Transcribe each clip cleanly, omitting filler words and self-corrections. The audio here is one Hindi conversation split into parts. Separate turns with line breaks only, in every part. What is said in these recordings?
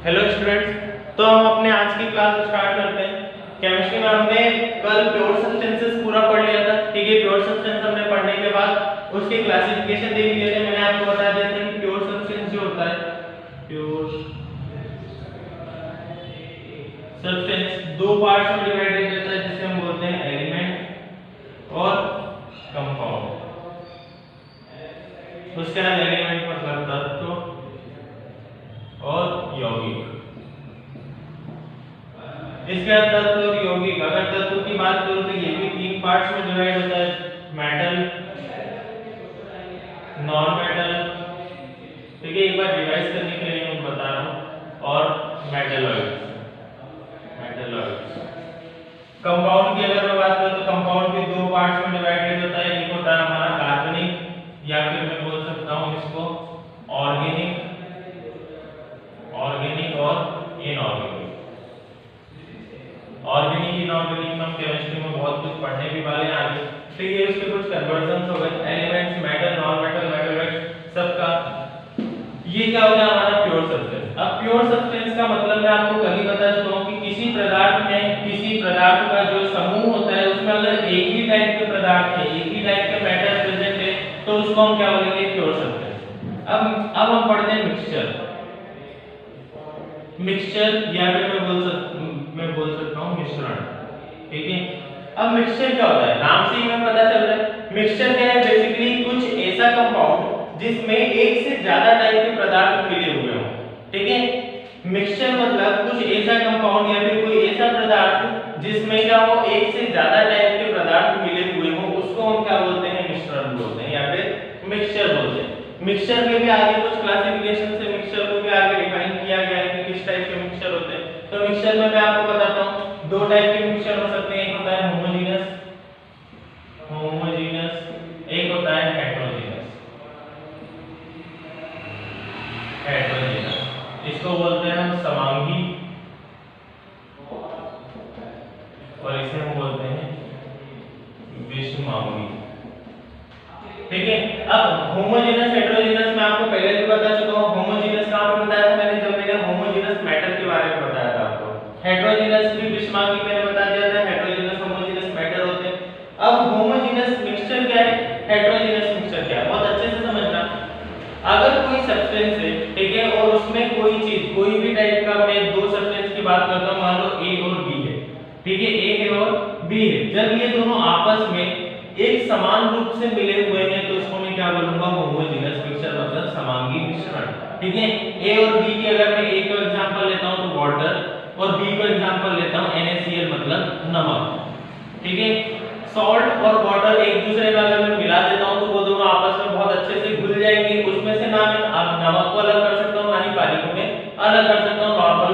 हेलो स्टूडेंट्स, तो हम अपने आज की क्लास स्टार्ट करते हैं। केमिस्ट्री में हमने कल प्योर सब्सटेंसेस पूरा पढ़ लिया था। ठीक है, प्योर सब्सटेंस हमने पढ़ने के बाद उसके क्लासिफिकेशन देख लिए थे। मैंने आपको बता दिया था कि प्योर सब्सटेंस जो होता है, प्योर सब्सटेंस दो पार्ट्स में डिवाइडेड रहता है, जिसे हम बोलते हैं एलिमेंट और कंपाउंड। उसके बाद एलिमेंट मतलब तत्व और यौगिक। इसके बाद तत्व और यौगिक, अगर तत्व की बात करूं तो ये भी तीन पार्ट्स में डिवाइड होता है, मेटल, नॉन मेटल। ठीक है, एक बार रिवाइज करने के लिए मैं बता रहा हूं, और मेटलॉइड्स। कंपाउंड की अगर मैं बात करूं तो कंपाउंड भी दो पार्ट्स में डिवाइडेड होता है। एक होता है हमारा कार्बनिक, या फिर मैं बोल सकता हूं इसको ऑर्गेनिक और इनऑर्गेनिक। ऑर्गेनिक इनऑर्गेनिक में हम केमिस्ट्री में बहुत कुछ पढ़ने भी वाले हैं आगे। तो ये उसके कुछ कन्वर्जन्स हो गए, elements, metal, non metal, metalloid सबका। ये क्या हो गया हमारा प्योर सब्सटेंस। अब प्योर सब्सटेंस का मतलब मैं आपको कभी बता चुका हूं कि किसी पदार्थ का जो समूह होता है उसमें अगर एक ही टाइप के पदार्थ है, एक ही टाइप के मैटर प्रेजेंट है, तो उसको हम क्या बोलेंगे, प्योर सब्सटेंस। अब हम पढ़ते हैं मिक्सचर, या फिर मैं बोल सकता हूं मिश्रण। ठीक है, अब मिक्सचर क्या होता है, नाम से ही हमें पता चल रहा है। मिक्सचर क्या है, बेसिकली कुछ ऐसा कंपाउंड जिसमें एक से ज्यादा टाइप के पदार्थ मिले हुए हों। ठीक है, मिक्सचर मतलब कुछ ऐसा कंपाउंड या फिर कोई ऐसा पदार्थ जिसमें क्या हो, एक से ज्यादा टाइप के पदार्थ मिले हुए हों, उसको हम क्या बोलते हैं, मिश्रण बोलते हैं या फिर मिक्सचर बोलते हैं। मिक्सचर के भी आगे कुछ क्लासिफिकेशन से मिक्सचर को भी आगे डिफाइन किया गया है कि किस टाइप के मिक्सचर होते हैं। तो मिक्सचर में मैं आपको बताता हूं, दो टाइप के मिक्सचर हो सकते हैं। एक होता है होमोजेनस, एक होता है हेटेरोजेनस। इसको बोलते हैं हम समांगी, और इसे हम बोलते हैं विषमांगी। ठीक है, अब होमोजेनस हेटेरोजेनस मैं आपको पहले भी बता चुका हूं। होमोजेनस कहां पे बताया था मैंने, जब मैंने होमोजेनस मैटर के बारे में बताया था आपको। हेटेरोजेनस भी विषमांगी मैंने बता दिया था। हेटेरोजेनस होमोजेनस मैटर होते हैं। अब होमोजेनस मिक्सचर क्या है, हेटेरोजेनस मिक्सचर क्या है, बहुत अच्छे से समझना। अगर कोई सब्सटेंस है, ठीक है, और उसमें कोई चीज, कोई भी टाइप का, मैं दो सब्सटेंस की बात करता हूं, मान लो ए और बी है। ठीक है, ए है और बी है। जब ये दोनों आपस में एक समान रूप से मिले हुए हैं तो उसको मैं क्या बोलूंगा, होमोजेनस मिक्सचर मतलब समांगी मिश्रण। ठीक है, ए और बी की अगर मैं ए का एग्जांपल लेता हूं तो वाटर, और बी का एग्जांपल लेता हूं NaCl मतलब नमक। ठीक है, सॉल्ट और वाटर एक दूसरे में अगर मैं मिला देता हूं तो वो दोनों आपस में बहुत अच्छे से घुल जाएंगे। उसमें से ना मैं नमक को अलग कर सकता हूं, ना ही पानी को मैं अलग कर सकता हूं नॉर्मल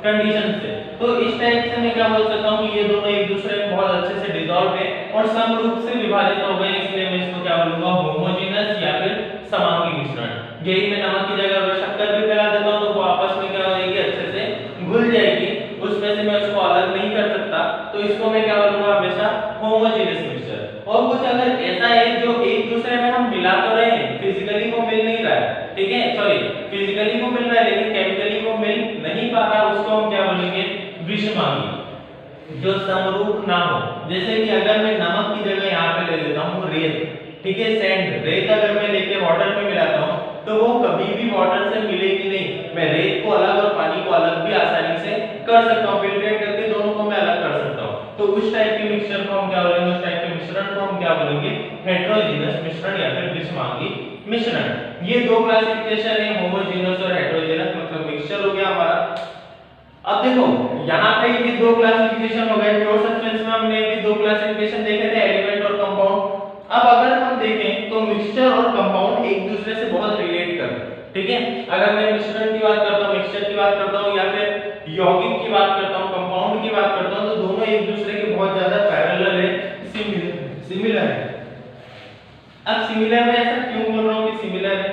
कंडीशन से। तो इस टाइप से मैं क्या बोल सकता हूं कि ये दोनों एक दूसरे में बहुत अच्छे से डिसॉल्व है और समरूप से विभाजित हो गए, इसलिए मैं इसको क्या बोलूंगा, होमोजेनस या फिर समांगी मिश्रण। यही मैं नमक की जगह अगर शक्कर भी मिला देता हूं तो वो आपस में क्या हो जाएगी, अच्छे से घुल जाएगी, उसमें से मैं उसको अलग नहीं कर सकता। तो इसको मैं क्या बोलूंगा, हमेशा होमोजेनस मिक्सचर। और कुछ अगर ऐसा है जो एक दूसरे में हम मिला तो रहे हैं, फिजिकली वो मिल नहीं रहा है, ठीक है, सॉरी फिजिकली वो मिल रहा है लेकिन केमिकली वो मिल नहीं पा रहा, उसको हम क्या बोलेंगे, विषमांगी, जो समरूप ना हो। जैसे कि अगर मैं नमक की जगह यहाँ पे ले लेता हूँ रेत, ठीक है, सैंड, रेत अगर मैं लेके वाटर में मिलाता हूँ तो वो कभी भी वाटर से मिलेगी नहीं। मैं रेत को अलग और पानी को अलग भी आसानी से कर सकता हूँ, फिल्ट्रेट करके दोनों को मैं अलग कर सकता हूँ। तो उस टाइप के मिक्सचर को हम क्या बोलेंगे, उस टाइप के मिश्रण को हम क्या बोलेंगे, हेटेरोजेनस मिश्रण या फिर विषमांगी मिश्रण। ये दो क्लासिफिकेशन है, होमोजेनस और हेटेरोजेनस, मतलब मिक्सचर हो गया हमारा। अब देखो यहाँ पे भी दो क्लासिफिकेशन हो गए। प्योर सब्सटेंस में हमने भी दो क्लासिफिकेशन देखे थे, एलिमेंट और कंपाउंड। अब अगर हम देखें तो मिक्सचर और कंपाउंड एक दूसरे से बहुत रिलेट करते हैं। ठीक है, अगर मैं मिश्रण की बात करता हूँ, मिक्सचर की बात करता हूँ, या फिर यौगिक की बात करता हूँ, कंपाउंड की बात करता हूँ, तो दोनों एक दूसरे के बहुत ज्यादा पैरेलल है, सिमिलर है। अब सिमिलर में ऐसा क्यों बोल रहा हूँ कि सिमिलर है,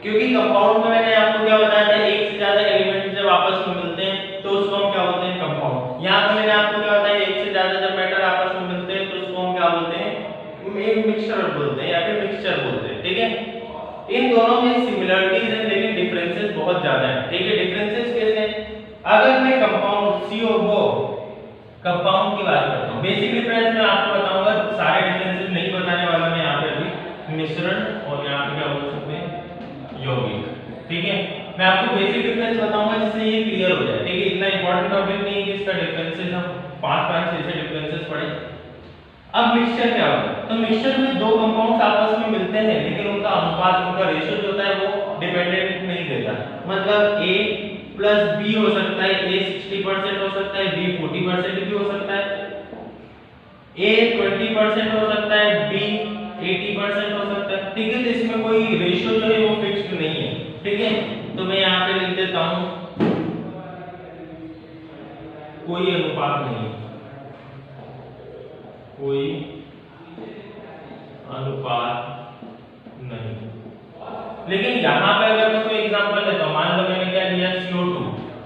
क्योंकि कंपाउंड में मैंने आपको क्या बताया था, एक से ज्यादा एलिमेंट जब आपस में मिलते हैं तो उसको हम क्या बोलते हैं, कंपाउंड। यहाँ पे मैंने आपको क्या बताया, एक से ज्यादा जब मैटर आपस में मिलते हैं तो उसको हम क्या बोलते हैं, मिक्सचर बोलते हैं या फिर मिक्सचर बोलते हैं। ठीक है, इन दोनों में सिमिलरिटीज है लेकिन डिफरेंसेस बहुत बहुत ज्यादा है, ठीक है। डिफरेंसेस कैसे हैं, अगर मैं कंपाउंड CO कंपाउंड की बात करता हूँ, बेसिक डिफरेंस मैं आपको बताऊंगा, सारे डिफरेंसेस नहीं बताने वाला मैं यहाँ पे अभी, मिश्रण और यहाँ पे क्या बोल सकते हैं यौगिक, ठीक है। मैं आपको बेसिक डिफरेंस बताऊंगा जिससे ये क्लियर हो जाए, ठीक है। इतना इंपॉर्टेंट टॉपिक नहीं है कि इसका डिफरेंसेस हम 5-5-6 डिफरेंसेस पढ़े। अब मिक्सचर क्या होता है, तो मिक्सचर में दो कंपाउंड्स आपस में मिलते हैं लेकिन उनका अनुपात, उनका रेशियो जो होता है वो डिपेंडेंट नहीं देता, मतलब A प्लस B हो सकता है, A 60% हो सकता है, B 40% भी हो सकता है, A 20% हो सकता है, B 80% हो सकता है, ठीक है। तो इसमें कोई रेशियो जो है वो फिक्स्ड नहीं है, ठीक है। तो मैं यहाँ पे लिख देता हूँ कोई अनुपात नहीं, कोई अनुपात नहीं। लेकिन यहाँ पे अगर मैं कोई एग्जांपल लेता हूँ, मान लो मैंने क्या लिया CO2,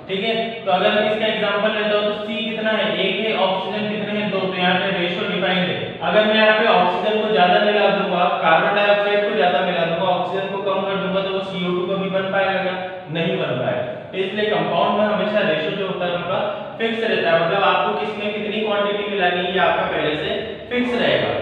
ठीक है। तो अगर मैं इसका एग्जांपल लेता हूँ तो C कितना है 1 है, ऑक्सीजन कितने हैं 2, तो यहाँ पे रेशियो डिफाइंड है। अगर मैं यहाँ पे ऑक्सीजन को ज्यादा मिला दूंगा, कार्बन डाइऑक्साइड को ज्यादा मिला दूंगा, ऑक्सीजन को कम कर दूंगा, तो वो CO2 को भी बन पाएगा, नहीं बन पाएगा। तो इसलिए कंपाउंड में हमेशा रेशियो जो होता है उनका फिक्स रहता है, मतलब आपको किसमें कितनी क्वांटिटी मिलानी है ये आपका पहले से फिक्स रहेगा।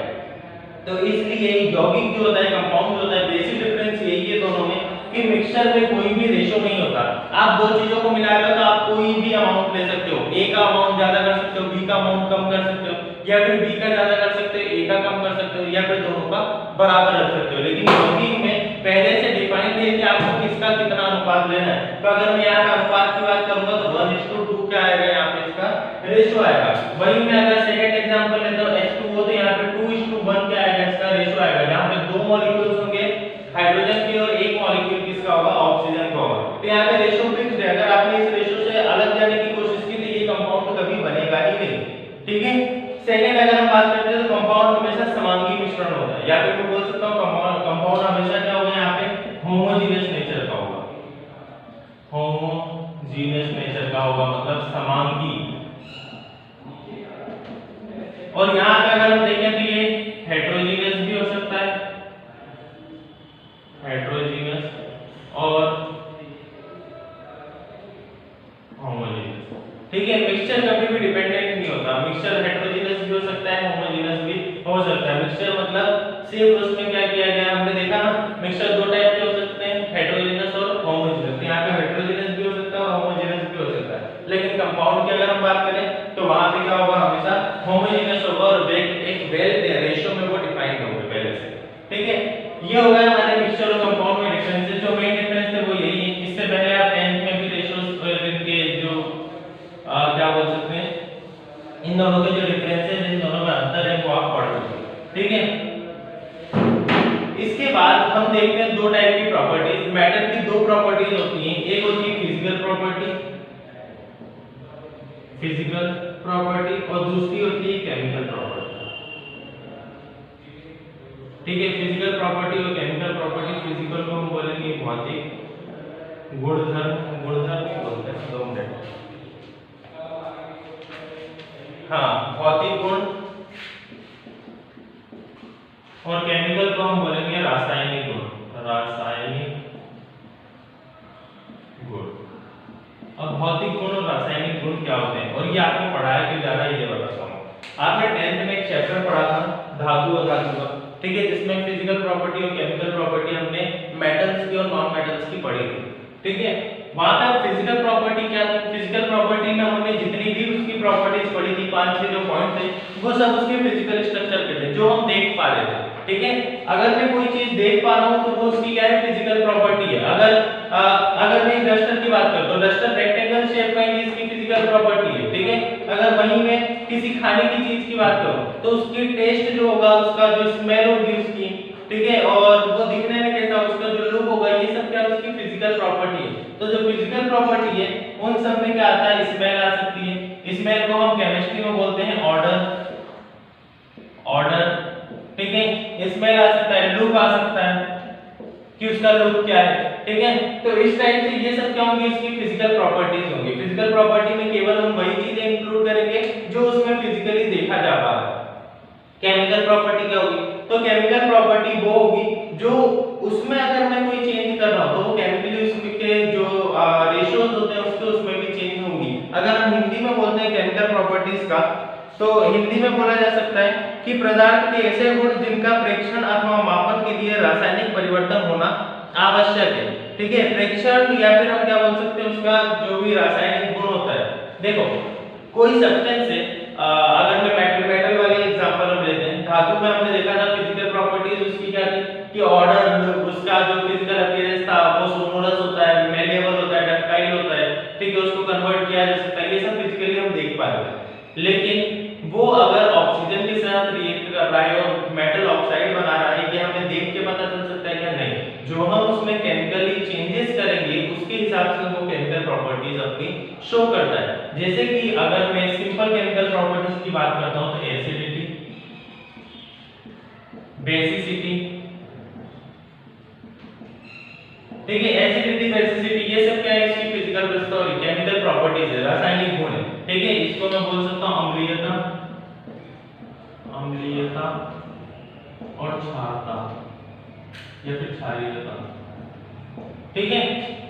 तो इसलिए यौगिक जो होता है, कंपाउंड जो होता है, बेसिक डिफरेंस यही है दोनों में कि मिक्सचर में कोई भी रेशियो नहीं होता। आप दो चीजों को मिला रहे हो तो आप कोई भी अमाउंट ले सकते हो, A का अमाउंट ज्यादा कर सकते हो, B का अमाउंट कम कर सकते हो, या फिर B का ज्यादा कर सकते हो, A का कम कर सकते हो, या फिर दोनों का बराबर रख सकते हो। लेकिन यौगिक में पहले से डिफाइन है कि आपको किसका कितना अनुपात लेना है। तो अगर मैं यहाँ पे अनुपात की बात करूंगा तो 1:2 क्या आएगा, यहाँ पे इसका रेशियो आएगा। वहीं मैं अगर सेकंड एग्जांपल लेता हूँ H2O, तो यहाँ पे 2:1 क्या आएगा, इसका रेशियो आएगा, जहाँ पे दो मॉलिक्यूल्स होंगे हाइड्रोजन के और एक मॉलिक्यूल किसका होगा, ऑक्सीजन का होगा। तो यहाँ पे रेशियो फिक्स्ड है, अगर आपने इस रेशियो से अलग जाने की कोशिश की तो ये कंपाउंड कभी बनेगा ही नहीं, ठीक है। सेकंड अगर हम बात करते हैं तो कंपाउंड हमेशा समांगी मिश्रण होता है, या फिर मैं बोल सकता हूँ कंपाउंड हमेशा क्या होगा, यहाँ पे होमोजेनियस नेचर का होगा, होमोजेनियस नेचर का होगा, मतलब समांगी। और यहाँ पे अगर हम देखें तो ये हेटेरोजेनियस भी हो सकता है, हेटेरोजेनियस और होमोजेनियस, ठीक है। मिक्सचर कभी भी डिपेंडेंट नहीं होता, मिक्सचर हेटेरोजेनियस भी हो सकता है, होमोजेनियस भी हो सकता है। मिक्सचर मतलब सिर्फ उसमें क्या किया गया, हमने देखा ना मिक्सचर दो टाइप के हो सकते हैं, हेटेरोजेनियस और होमोजेनियस। यहाँ पे हेटेरोजेनियस भी हो सकता है और होमोजेनियस भी हो सकता है, लेकिन कंपाउंड की अगर हम बात करें तो वहां पे क्या होगा, हमेशा होमोजेनियस होगा और एक वेल रेशियो में वो डिफाइन होंगे पहले से, ठीक है। ये होगा हमारे मिक्सचर और कंपाउंड में डिफरेंसेस। जो मेन डिफरेंस है वो यही है। इससे पहले आप 10th में भी रेशियोस इनके जो क्या बोल सकते हैं, इन दोनों के जो डिफरेंसेस, इन दोनों में अंतर है वो आप पढ़ चुके हैं, ठीक है। इसके बाद हम देखते हैं दो टाइप की प्रॉपर्टीज। मैटर की दो प्रॉपर्टीज होती हैं, एक होती है फिजिकल प्रॉपर्टी, फिजिकल प्रॉपर्टी, और दूसरी होती है केमिकल प्रॉपर्टी, ठीक है। फिजिकल प्रॉपर्टी और केमिकल प्रॉपर्टी, फिजिकल को हम बोलेंगे भौतिक गुणधर्म, गुणधर्म बोलते हैं 2 मिनट, हाँ भौतिक गुण, और केमिकल को हम बोलेंगे रासायनिक गुण, रासायनिक गुण। अब भौतिक गुण और रासायनिक गुण क्या होते हैं और ये आपको पढ़ाया क्यों जा रहा है ये बताता हूँ। आपने 10th में एक चैप्टर पढ़ा था धातु और धातु का, ठीक है, जिसमें फिजिकल प्रॉपर्टी और केमिकल प्रॉपर्टी हमने मेटल्स की और नॉन मेटल्स की पढ़ी थी, ठीक है। वहां पे फिजिकल प्रॉपर्टी क्या थी, फिजिकल प्रॉपर्टी में हमने जितनी भी उसकी प्रॉपर्टीज पढ़ी थी, 5-6 जो पॉइंट थे वो सब उसके फिजिकल स्ट्रक्चर के थे जो हम देख पा रहे थे, ठीक है। अगर मैं कोई चीज देख पा रहा हूं तो वो उसकी क्या है, फिजिकल प्रॉपर्टी है। अगर मैं डस्टर की बात करूं तो डस्टर रेक्टेंगल शेप का है, इसकी फिजिकल प्रॉपर्टी है, ठीक है। अगर वहीं में किसी खाने की चीज की बात करूं तो उसकी टेस्ट जो होगा, उसका जो स्मेल होगी उसकी, ठीक है, और वो दिखने में कैसा, उसका जो लुक होगा, ये सब क्या उसकी फिजिकल प्रॉपर्टी है। तो जो फिजिकल प्रॉपर्टी है उन सब में क्या आता है, स्मेल आ सकती है। स्मेल को हम केमिस्ट्री में बोलते हैं ऑर्डर, ऑर्डर, ठीक है। स्मेल आ सकता है, लुक आ सकता है कि उसका लुक क्या है, ठीक है। तो इस टाइप से ये सब क्या होंगे, इसकी फिजिकल प्रॉपर्टीज होंगी। फिजिकल प्रॉपर्टी में केवल हम वही चीजें इंक्लूड करेंगे जो उसमें फिजिकली देखा जा पा रहा है। केमिकल प्रॉपर्टी क्या होगी, तो केमिकल प्रॉपर्टी वो होगी जो उसमें अगर मैं कोई चेंज कर रहा हूं तो वो केमिकली उसमें के जो उसमें भी चेंज होंगी। अगर हम हिंदी में बोलते हैं केमिकल प्रॉपर्टीज का, तो हिंदी में बोला जा सकता है कि पदार्थ के ऐसे गुण जिनका प्रेक्षण अथवा मापन के लिए रासायनिक परिवर्तन होना आवश्यक है। ठीक है, प्रेक्षण या फिर हम क्या बोल सकते हैं, उसका जो भी रासायनिक गुण होता है। देखो कोई सब्सटेंस है, अगर मैं मेटल वाली एग्जांपल हम लेते हैं, धातु में हमने देखा था फिजिकल प्रॉपर्टीज उसकी क्या थी कि ऑर्डर, उसका जो फिजिकल अपीयरेंस था वो सोनोरस होता है, मेलेबल होता है, डक्टाइल होता है। ठीक है, उसको कन्वर्ट किया जा सकता है, ये सब फिजिकली हम देख पा रहे हैं। लेकिन वो अगर ऑक्सीजन के साथ रिएक्ट कर रहा है और मेटल ऑक्साइड बना रहा है, ये हमें देख के पता चल सकता है क्या? नहीं। जो हम उसमें केमिकली चेंजेस करेंगे उसके हिसाब से वो केमिकल प्रॉपर्टीज अपनी शो करता है। जैसे कि अगर मैं सिंपल केमिकल प्रॉपर्टीज की बात करता हूं तो एसिडिटी, बेसिसिटी, ठीक है, एसिडिटी, बेसिसिटी, ये सब क्या है? इसकी फिजिकल सॉरी केमिकल प्रॉपर्टीज है, रासायनिक गुण है। ठीक है, इसको मैं बोल सकता हूं अम्लीयता, अम्लीयता और क्षारता या फिर क्षारीयता। ठीक है,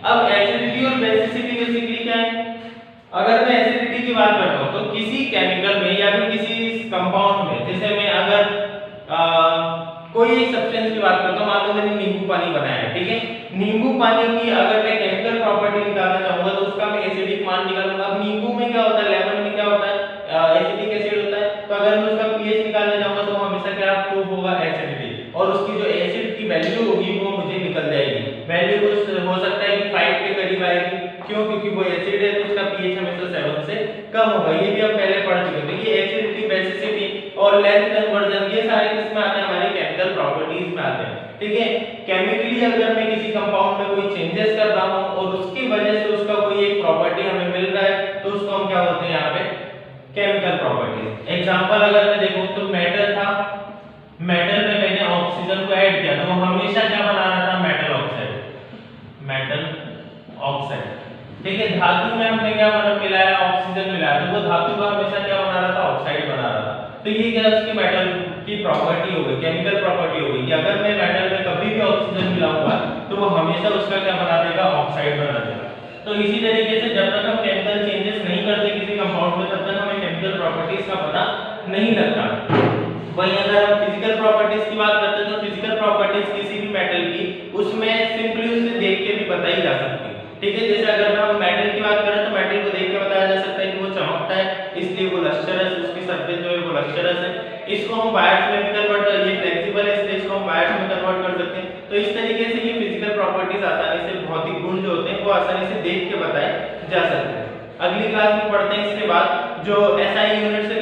अब एसिडिटी और बेसिसिटी बेसिकली क्या है? अगर मैं एसिडिटी की बात करता हूं तो किसी केमिकल में या फिर किसी कंपाउंड में, जैसे मैं अगर कोई एक सब्सटेंस की बात करता हूं, मान लो मैंने नींबू पानी बनाया है। ठीक है, नींबू पानी की अगर मैं केमिकल प्रॉपर्टी निकालना चाहूंगा तो उसका मैं एसिडिक मान निकालूंगा। अब नींबू में क्या होता है, लेमन में क्या होता है, एसिडिक एसिड होता है, तो अगर मैं उसका पीएच निकालना चाहूंगा तो हमेशा क्या प्रूफ होगा? एसिडिटी, और उसकी जो एसिड की वैल्यू होगी वो मुझे निकल जाएगी। वैल्यू कुछ हो सकता है कि 5 के करीब आएगी। क्यों? क्योंकि वो एसिड है तो उसका पीएच हमेशा 7 से कम होगा। ये भी हम पहले पढ़ चुके थे। ये एसिडिटी, बेसिसिटी और लेंथ कन्वर्जन, ये सारे किसमें आते हैं? हमारे केमिकल प्रॉपर्टीज में आते हैं। ठीक है, केमिकली अगर मैं किसी कंपाउंड में कोई चेंजेस कर रहा हूं और उसकी वजह से उसका कोई एक प्रॉपर्टी हमें मिल रहा है तो उसको हम क्या बोलते हैं यहाँ पे? Chemical properties. एग्जांपल अगर मैं देखूं तो मेटल था, मेटल में मैंने ऑक्सीजन को ऐड किया तो वो हमेशा क्या बना रहा था? Metal oxide, metal oxide. ठीक है, धातु में हमने क्या मिलाया? ऑक्सीजन मिलाया, तो वो धातु का हमेशा क्या बना रहा था? ऑक्साइड बना रहा था। तो ये क्या उसकी मेटल की प्रॉपर्टी हो गई, केमिकल प्रॉपर्टी हो गई कि अगर मैं मेटल में कभी भी ऑक्सीजन मिलाऊंगा तो वो हमेशा उसका क्या बना देगा? ऑक्साइड बना देगा। तो इसी तरीके से जब तक हम केमिकल चेंजेस नहीं करते किसी कंपाउंड में तब तक हमें केमिकल प्रॉपर्टीज का पता नहीं लगता। वहीं अगर हम फिजिकल प्रॉपर्टीज की बात करते हैं तो फिजिकल प्रॉपर्टीज किसी भी मेटल की उसमें सिंपली उसे देख के भी बताई जा सकती है। ठीक है, जैसे अगर हम मेटल की बात करें तो मेटल को देख के बताया जा सकता है कि वो चमकता है, इसलिए वो लस्टरस, उसकी सरफेस जो है वो लस्टरस है। इसको हम वायर्स में भी कन्वर्ट कर, ये फ्लेक्सिबल है इसलिए इसको हम वायर्स में कन्वर्ट कर सकते हैं। तो इस तरीके से ये फिजिकल प्रॉपर्टीज आसानी से, भौतिक गुण जो होते हैं वो आसानी से देख के बताए जा सकते हैं। अगली क्लास में पढ़ते हैं इसके बाद जो एसआई यूनिट से